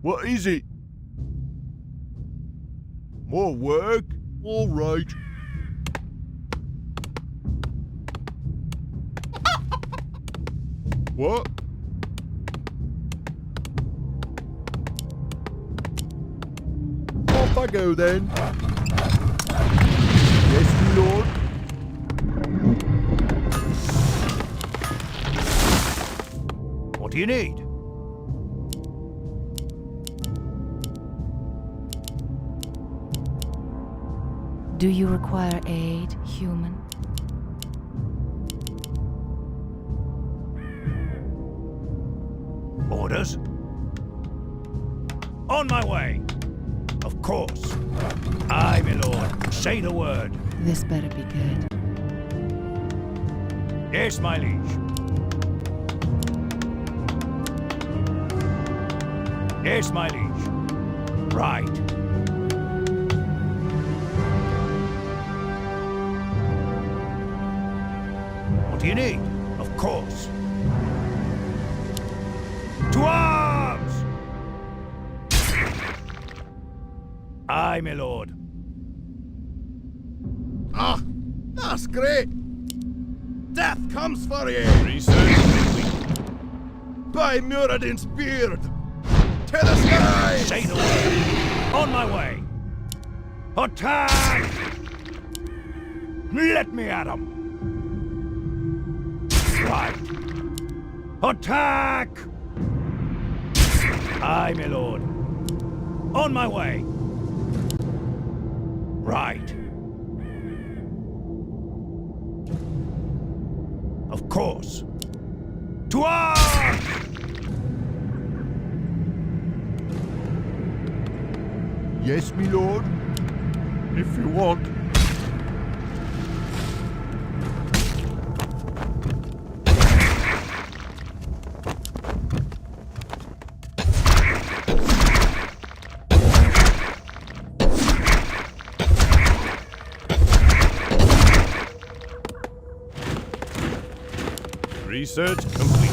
What is it? More work? All right. What? Off I go then. Yes, my lord. What do you need? Do you require aid, human? Orders? On my way! Of course. Aye, my lord. Say the word. This better be good. Yes, my liege. Yes, my liege. Right. What do you need? Of course. To arms! Aye, my lord. Ah, that's great. Death comes for you. Research complete. By Muradin's beard. To the skies. Say the word. On my way. Attack! Let me at 'em. Right. Attack! Aye, my lord. On my way. Right. Of course. To arms! Yes, my lord. If you want. Research complete.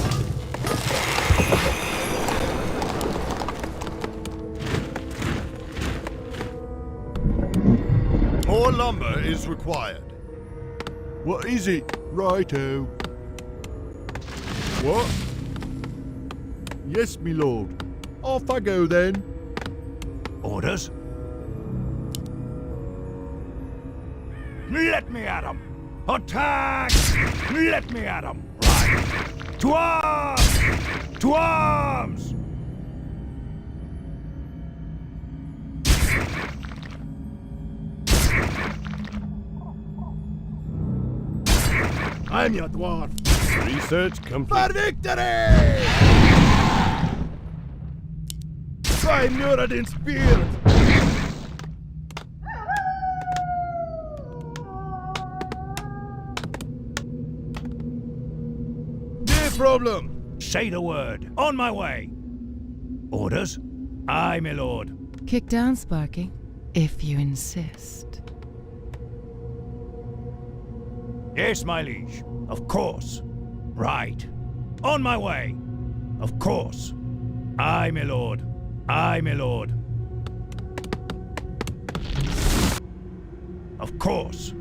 More lumber is required. What is it? Righto. What? Yes, my lord. Off I go then. Orders? Let me at 'em! Attack! Let me at 'em! Right! To arms! To arms! I'm your dwarf. Research complete. For victory! By Muradin's beard! No problem. Say the word. On my way. Orders? Aye, my lord. Kick down, Sparky, if you insist. Yes, my liege. Of course. Right. On my way. Of course. Aye, my lord. Aye, my lord. Of course.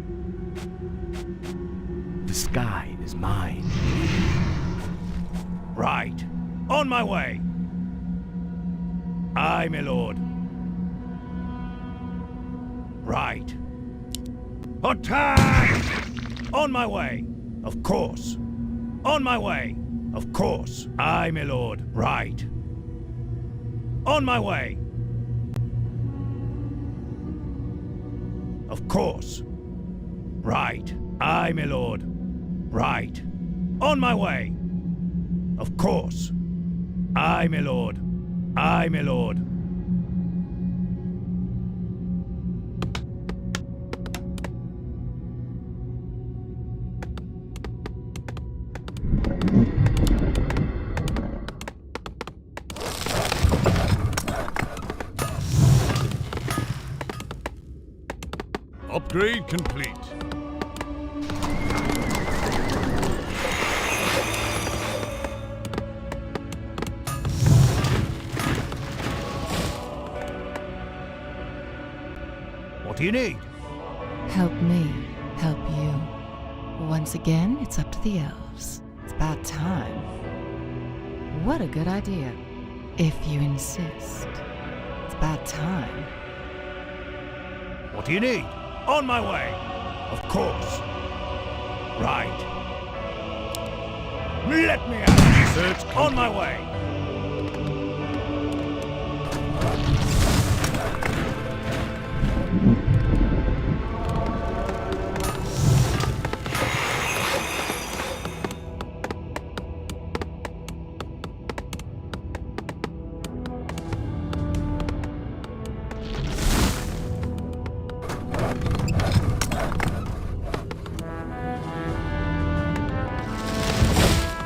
The sky is mine. Right. On my way. Aye, my lord. Right. Attack! On my way. Of course. On my way. Of course. Aye, my lord. Right. On my way. Of course. Right. Aye, my lord. Right. On my way. Of course. Aye, my lord. Aye, my lord. Upgrade complete. What do you need? Help me, help you. Once again, it's up to the elves. It's about time. What a good idea. If you insist. It's about time. What do you need? On my way. Of course. Right. Let me out. Research On my way.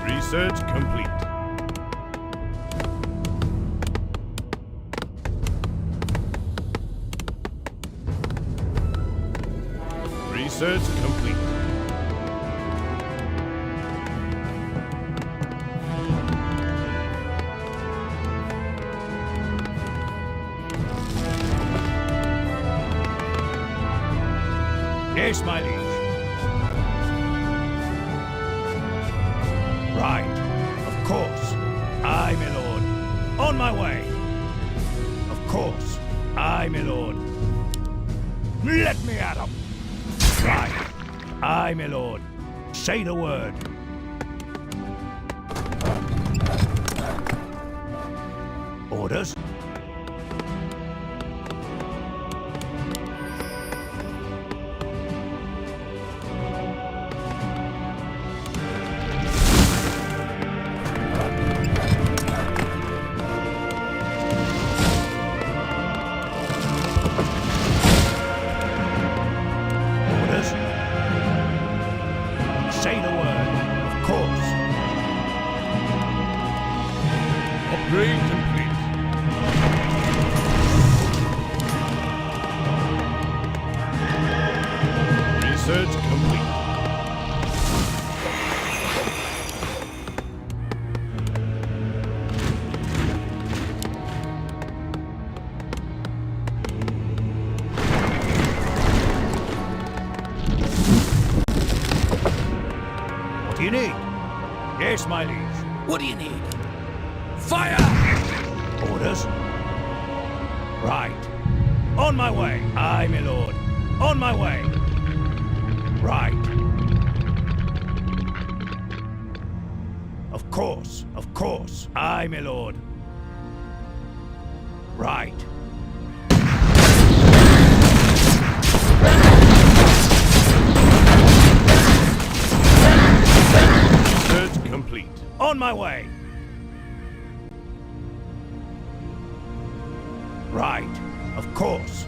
Research complete. Research complete. Yes, my liege. Right. Of course. Aye, my lord. On my way. Of course. Aye, my lord. Let me at 'em. Right. Aye, my lord. Say the word. Orders? Orders? Say the word. Of course. Upgrade complete. Research complete. What do you need? Yes, my liege. What do you need? Fire! Orders? Right. On my way. Aye, my lord. On my way. Right. Of course, of course. Aye, my lord. Right. Research complete. On my way. Right. Of course.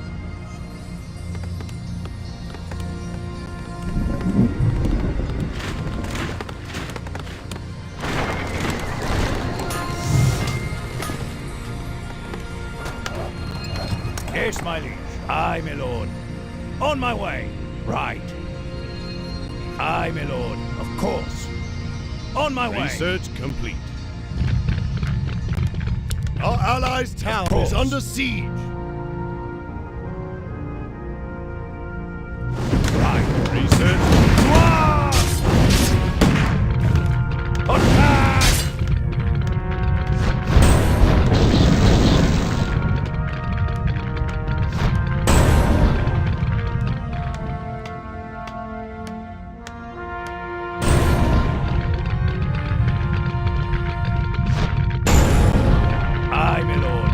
Yes, my liege. Aye, my lord. On my way. Right. Aye, my lord. Of course. On my way. Research complete. Our allies' town course. is under siege. Right. Research. Attack! Aye, my lord.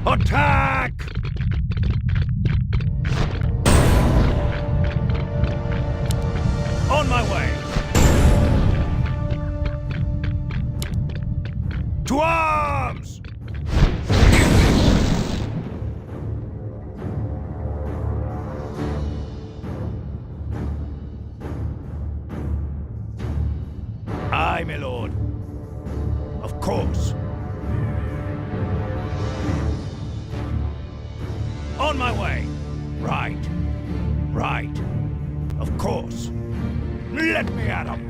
Attack! On my way. To arms! Aye, my lord. Of course. On my way. Right. Right. Of course. Let me at 'em.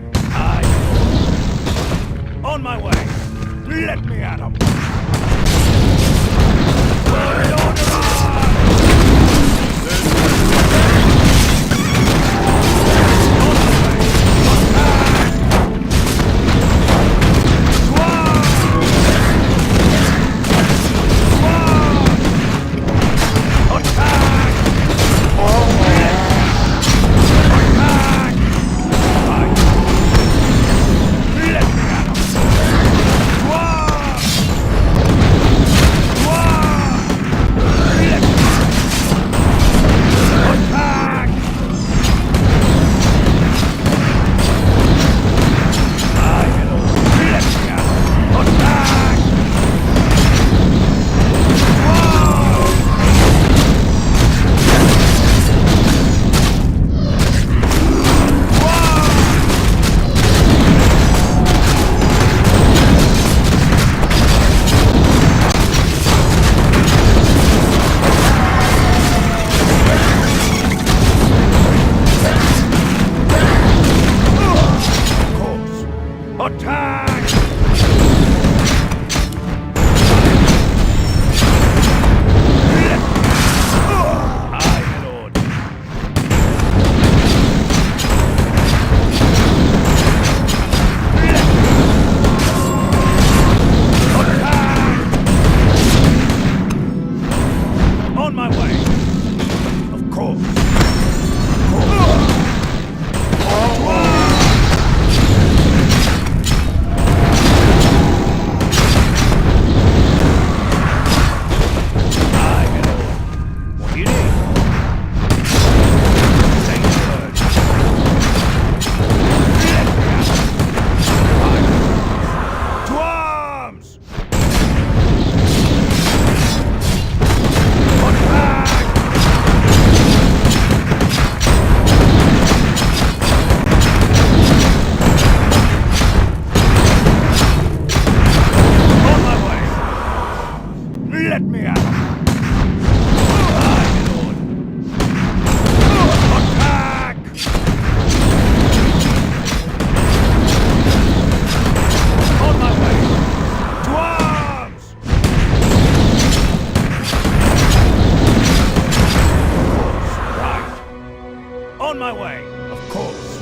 On my way. Let me at 'em. On my way, of course.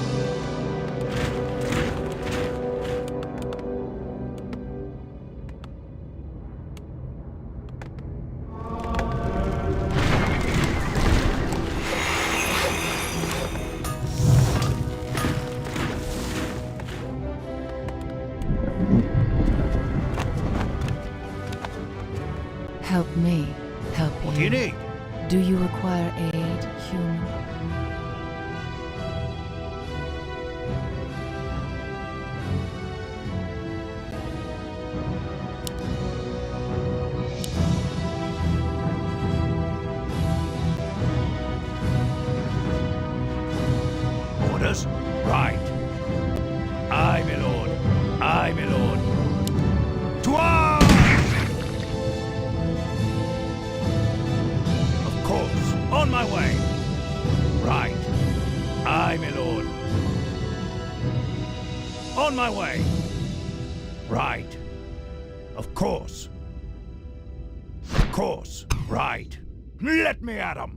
Help me, help you. What do you need? Do you require aid, human? Orders? Right. Aye, my lord. Aye, my lord. To arms! Of course. On my way. Right. Aye, my lord. On my way. Right. Of course. Of course. Right. Let me at 'em.